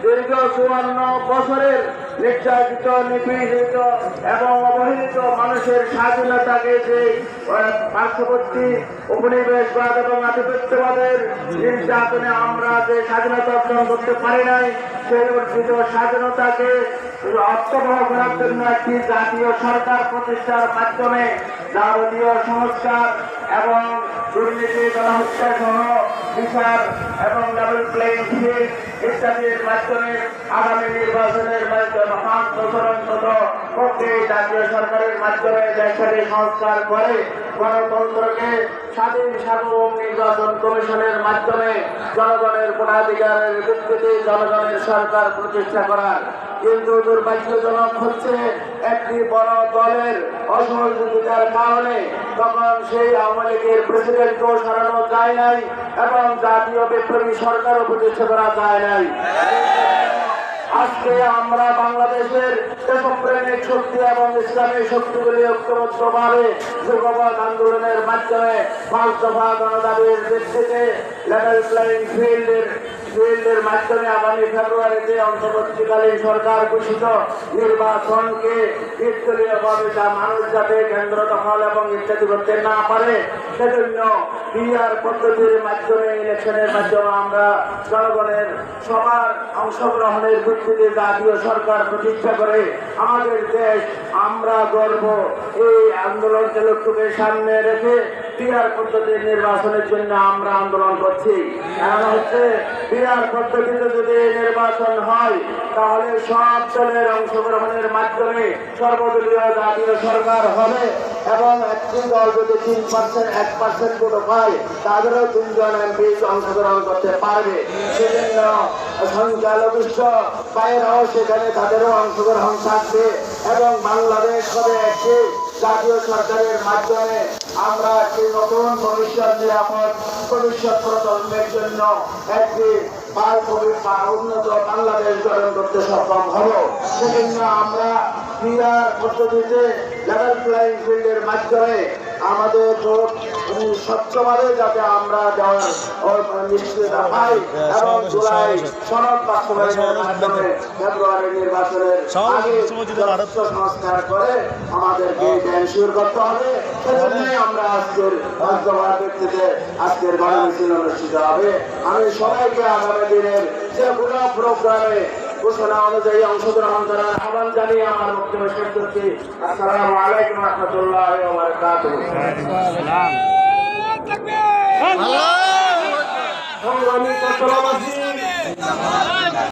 দীর্ঘ 54 বছরের নির্যাতিত, নিপীড়িত এবং অবহেলিত মানুষের স্বাধীনতাকে যে পার্শ্ববর্তী উপনিবেশবাদ এবং আধিপত্যবাদের নির্যাতনে আমরা যে স্বাধীনতা অর্জন করতে পারি নাই, সেই অর্জিত স্বাধীনতাকে অর্থবহ করার জন্য একটি জাতীয় সরকার প্রতিষ্ঠার মাধ্যমে যাবতীয় সংস্কার এবং দুর্নীতি, গণহত্যা সহ বিচার এবং লেভেল প্লেইং ফিল্ড ইত্যাদির মাধ্যমে আগামী নির্বাচনের মাধ্যমে 5 বছর অন্তত পক্ষে জাতীয় সরকারের মাধ্যমে দেশের সংস্কার করে গণতন্ত্রকে স্বাধীন সার্বভৌম নির্বাচন কমিশনের মাধ্যমে জনগণের ভোটাধিকারের ভিত্তিতে জনগণের সরকার প্রতিষ্ঠা করার। কিন্তু দুর্ভাগ্যজনক হচ্ছে একটি বড় দলের অসহযোগিতার কারণে তখন সেই আওয়ামী লীগের প্রেসিডেন্টকেও সরানো যায় নাই এবং জাতীয় বিপ্লবী সরকারও প্রতিষ্ঠা করা যায় নাই। আজকে আমরা বাংলাদেশের দেশপ্রেমিক শক্তি এবং ইসলামী শক্তিগুলি ঐক্যবদ্ধভাবে যুগপৎ আন্দোলনের মাধ্যমে 5 দফা গণদাবির ভিত্তিতে লেভেল প্লেইং ফিল্ডের মাধ্যমে আগামী ফেব্রুয়ারিতে অন্তর্বর্তীকালীন সরকার ঘোষিত নির্বাচনকে নির্দলীয়ভাবে মানুষ যাতে কেন্দ্র দখল এবং ইত্যাদি করতে না পারে সেজন্য পিআর পদ্ধতির মাধ্যমে ইলেকশনের মাধ্যমে আমরা জনগণের সবার অংশগ্রহণের ভিত্তিতে জাতীয় সরকার প্রতিষ্ঠা করে আমাদের দেশ আমরা গর্ব এই আন্দোলনকে লক্ষ্যকে সামনে রেখে পিআর পদ্ধতির নির্বাচনের জন্য আমরা আন্দোলন করছি। কারণ হচ্ছে পিআর পদ্ধতিতে যদি নির্বাচন হয় তাহলে সব দলের অংশগ্রহণের মাধ্যমে সর্বদলীয় জাতীয় সরকার হবে এবং একটি দল যদি 1% ভোট পায় তাদেরও 3 জন এমপি অংশগ্রহণ করতে পারবে। সেজন্য সংখ্যালঘিষ্ঠ বাইরেও সেখানে তাদেরও অংশগ্রহণ থাকবে এবং বাংলাদেশ হবে একটি জাতীয় সরকারের মাধ্যমে আমরা একটি নতুন ভবিষ্যৎ নিরাপদ ভবিষ্যৎ প্রজন্মের জন্য একটি উন্নত বাংলাদেশ গঠন করতে সক্ষম হব। সেজন্য আমরা পিআর পদ্ধতিতে লেভেল প্লেইং ফিল্ডের মাধ্যমে আমাদের ভোট স্বচ্ছভাবে যাতে আমরা দেওয়ার নিশ্চিত পাই এবং জুলাই সনদ বাস্তবায়নের মাধ্যমে ফেব্রুয়ারি নির্বাচনের আগে সংস্কার করে আমাদেরকে এনশিওর করতে হবে। সেজন্যই আমরা আজকের বাস্তবায়ন ব্যক্তিতে আজকের গণমিছিল অনুষ্ঠিত হবে। আমি সবাইকে আগামী দিনের যে কোনো প্রোগ্রামে ঘোষণা অনুযায়ী অংশগ্রহণ করার আহ্বান জানিয়ে আমার বক্তব্য শেষ করছি। আসসালামু আলাইকুম ওয়া রাহমাতুল্লাহি ওয়া বারাকাতুহু। সংগ্রামী ছাত্রবাসী